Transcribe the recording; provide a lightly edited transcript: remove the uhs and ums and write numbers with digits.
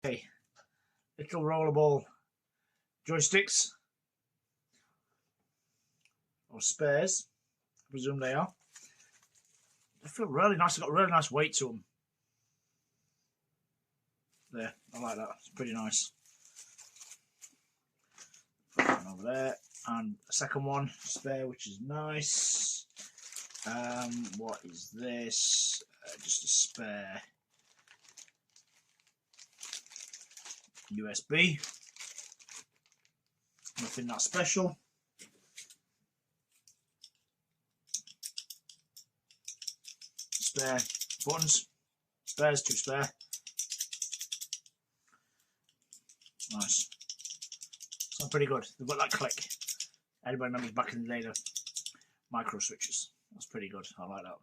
Okay, little rollable joysticks or spares, I presume they are. They feel really nice. They've got really nice weight to them. There, I like that. It's pretty nice. Put that one over there, and a second one spare, which is nice. What is this? Just a spare USB. Nothing that special. Spare buttons. Spares, 2 spare. Nice. Sounds pretty good. They've got that click. Anybody remembers back in the day the micro switches? That's pretty good. I like that.